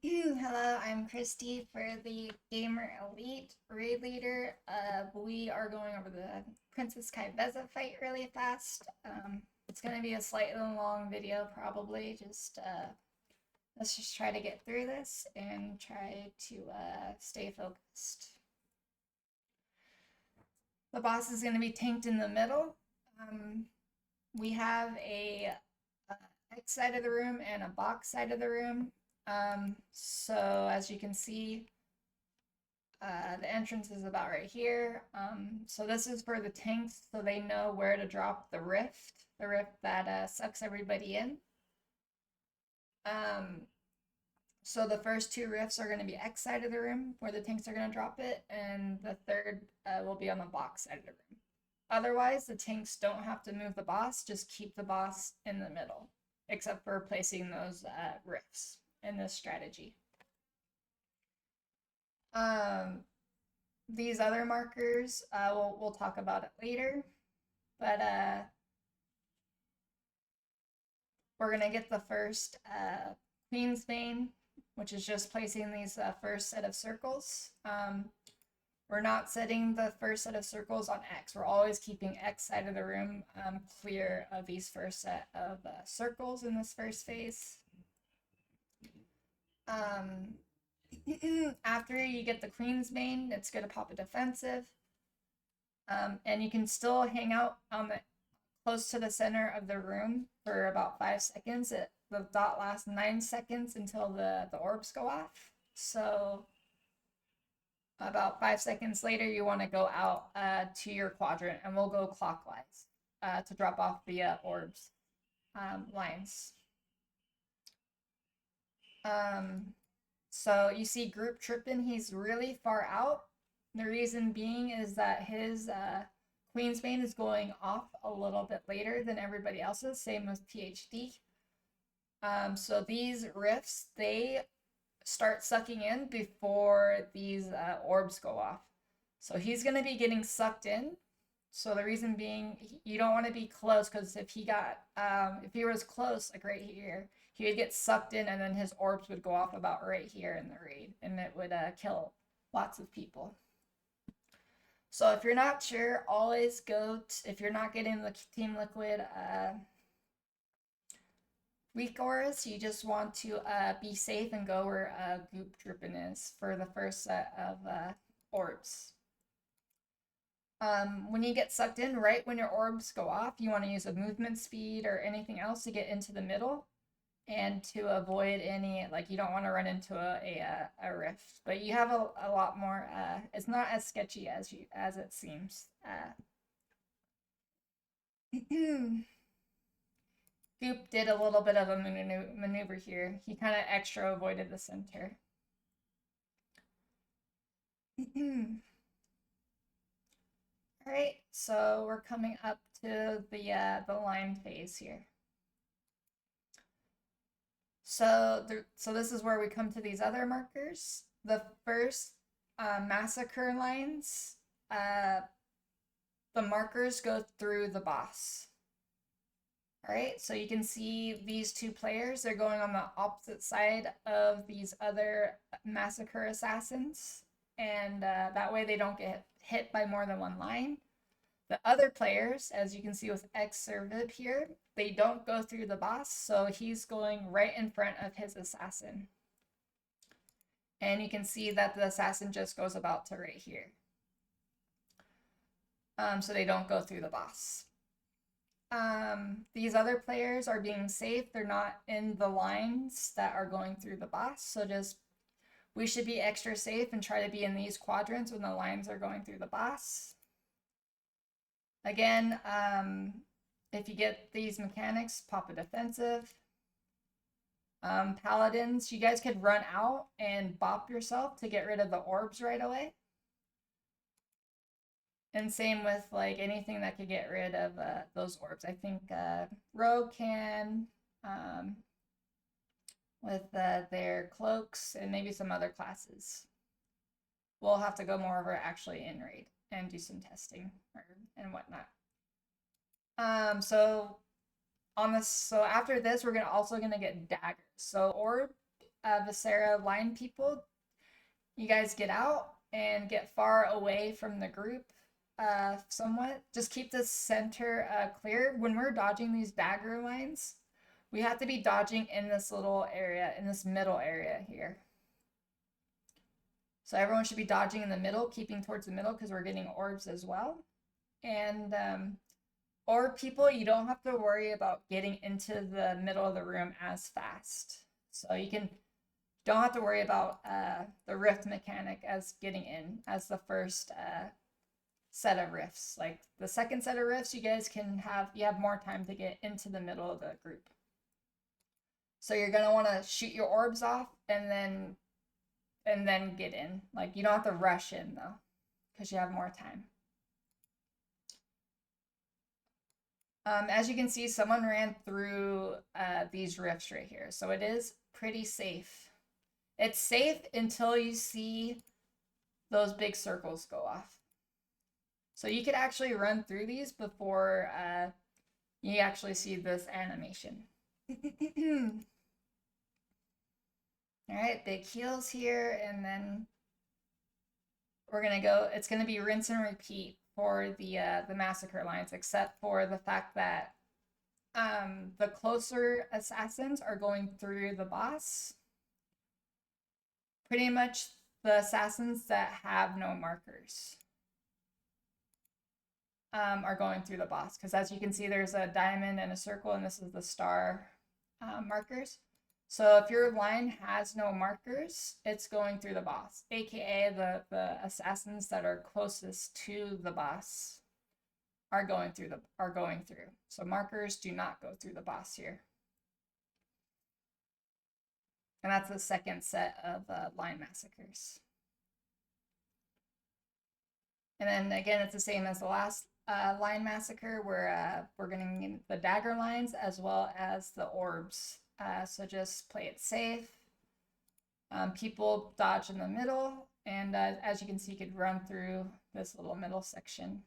Hello, I'm Christy for the Gamer Elite Raid Leader. We are going over the Princess Kyvez fight really fast. It's going to be a slightly long video, probably. Let's just try to get through this and try to stay focused. The boss is going to be tanked in the middle. We have a X side of the room and a box side of the room. So as you can see, the entrance is about right here. So this is for the tanks, so they know where to drop the rift that sucks everybody in. So the first two rifts are going to be X side of the room, where the tanks are going to drop it, and the third will be on the box side of the room. Otherwise, the tanks don't have to move the boss, just keep the boss in the middle, except for placing those rifts in this strategy. These other markers, we'll talk about it later, but we're gonna get the first Queen's Bane, which is just placing these first set of circles. We're not setting the first set of circles on X. We're always keeping X side of the room clear of these first set of circles in this first phase. After you get the Queen's Bane, it's going to pop a defensive. And you can still hang out on the close to the center of the room for about 5 seconds. The dot lasts 9 seconds until the orbs go off. So about 5 seconds later, you want to go out to your quadrant, and we'll go clockwise to drop off the orbs lines. So you see Group tripping, he's really far out. The reason being is that his Queen's Bane is going off a little bit later than everybody else's, same with PhD. So these rifts, they start sucking in before these orbs go off. So he's going to be getting sucked in. So the reason being, you don't want to be close, because if he was close, like right here, he would get sucked in, and then his orbs would go off about right here in the raid, and it would kill lots of people. So if you're not sure, always if you're not getting the Team Liquid weak auras, you just want to be safe and go where Goop Drippin is for the first set of orbs. When you get sucked in, right when your orbs go off, you want to use a movement speed or anything else to get into the middle, and to avoid any, like, you don't want to run into a rift. But you have a lot more, it's not as sketchy as it seems. Goop did a little bit of a maneuver here. He kind of extra avoided the center. All right, so we're coming up to the line phase here. So this is where we come to these other markers. The first massacre lines, the markers go through the boss. All right, so you can see these two players, they're going on the opposite side of these other massacre assassins, and that way they don't get hit by more than one line. The other players, as you can see with X or Vib here, they don't go through the boss, so he's going right in front of his assassin. And you can see that the assassin just goes about to right here. So they don't go through the boss. These other players are being safe. They're not in the lines that are going through the boss, so we should be extra safe and try to be in these quadrants when the lines are going through the boss. Again, if you get these mechanics, pop a defensive. Paladins, you guys could run out and bop yourself to get rid of the orbs right away. And same with like anything that could get rid of those orbs. I think Rogue can, with their cloaks and maybe some other classes. We'll have to go more over actually in raid and do some testing and whatnot. So after this, we're also gonna get daggers. So Visera line people, you guys get out and get far away from the group somewhat. Just keep the center clear. When we're dodging these dagger lines, we have to be dodging in this little area, in this middle area here. So everyone should be dodging in the middle, keeping towards the middle because we're getting orbs as well. And orb people, you don't have to worry about getting into the middle of the room as fast. So don't have to worry about the rift mechanic as getting in as the first set of rifts. Like the second set of rifts, you have more time to get into the middle of the group. So you're gonna want to shoot your orbs off and then get in. Like you don't have to rush in though, because you have more time. As you can see, someone ran through these rifts right here, so it is pretty safe. It's safe until you see those big circles go off. So you could actually run through these before you actually see this animation. All right, big heals here, and then it's gonna be rinse and repeat for the massacre lines, except for the fact that the closer assassins are going through the boss. Pretty much the assassins that have no markers are going through the boss, because as you can see, there's a diamond and a circle, and this is the star markers. So if your line has no markers, it's going through the boss, aka the assassins that are closest to the boss are going through. So markers do not go through the boss here. And that's the second set of line massacres. And then again, it's the same as the last line massacre, where we're getting the dagger lines as well as the orbs. So just play it safe. People dodge in the middle, and as you can see, you could run through this little middle section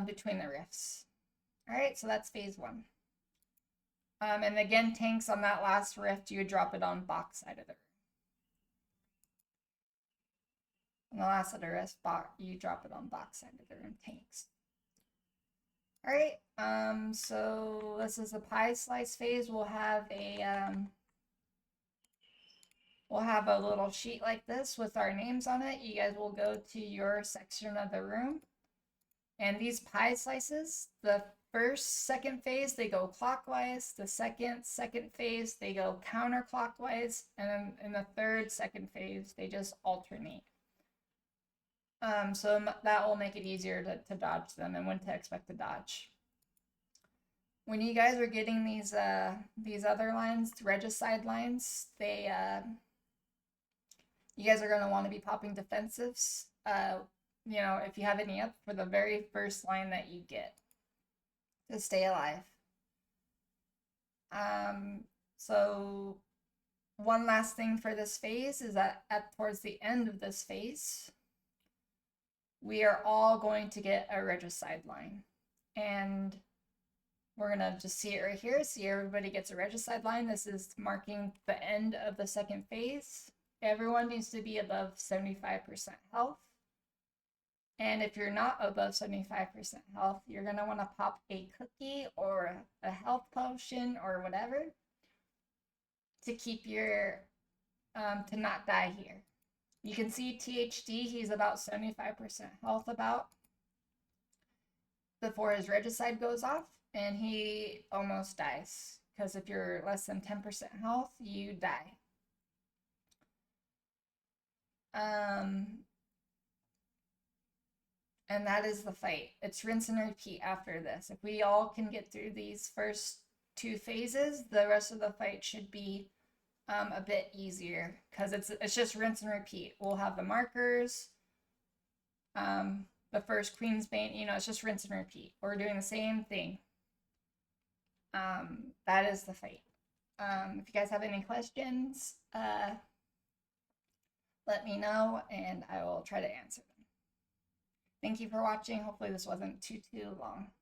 between the rifts. All right, so that's phase 1. And again, tanks on that last rift, you would drop it on box side of the room. On the last set of rifts, you drop it on box side of the room, tanks. All right, so this is the pie slice phase. We'll have a little sheet like this with our names on it. You guys will go to your section of the room, and these pie slices, the second phase, they go clockwise. The second phase, they go counterclockwise, and then in the second phase, they just alternate. So that will make it easier to dodge them and when to expect to dodge. When you guys are getting these other lines, regicide lines, you guys are going to want to be popping defensives. You know, if you have any up for the very first line that you get to stay alive. So one last thing for this phase is that towards the end of this phase, we are all going to get a regicide line, and we're gonna just see it right here. See, everybody gets a regicide line. This is marking the end of the second phase. Everyone needs to be above 75% health. And if you're not above 75% health, you're gonna wanna pop a cookie or a health potion or whatever to keep your, to not die here. You can see THD, he's about 75% health before his regicide goes off, and he almost dies, because if you're less than 10% health, you die. And that is the fight. It's rinse and repeat after this. If we all can get through these first 2 phases, the rest of the fight should be a bit easier, because it's just rinse and repeat. We'll have the markers, the first Queen's Bane, you know, it's just rinse and repeat. We're doing the same thing. That is the fight. If you guys have any questions, let me know and I will try to answer them. Thank you for watching. Hopefully this wasn't too long.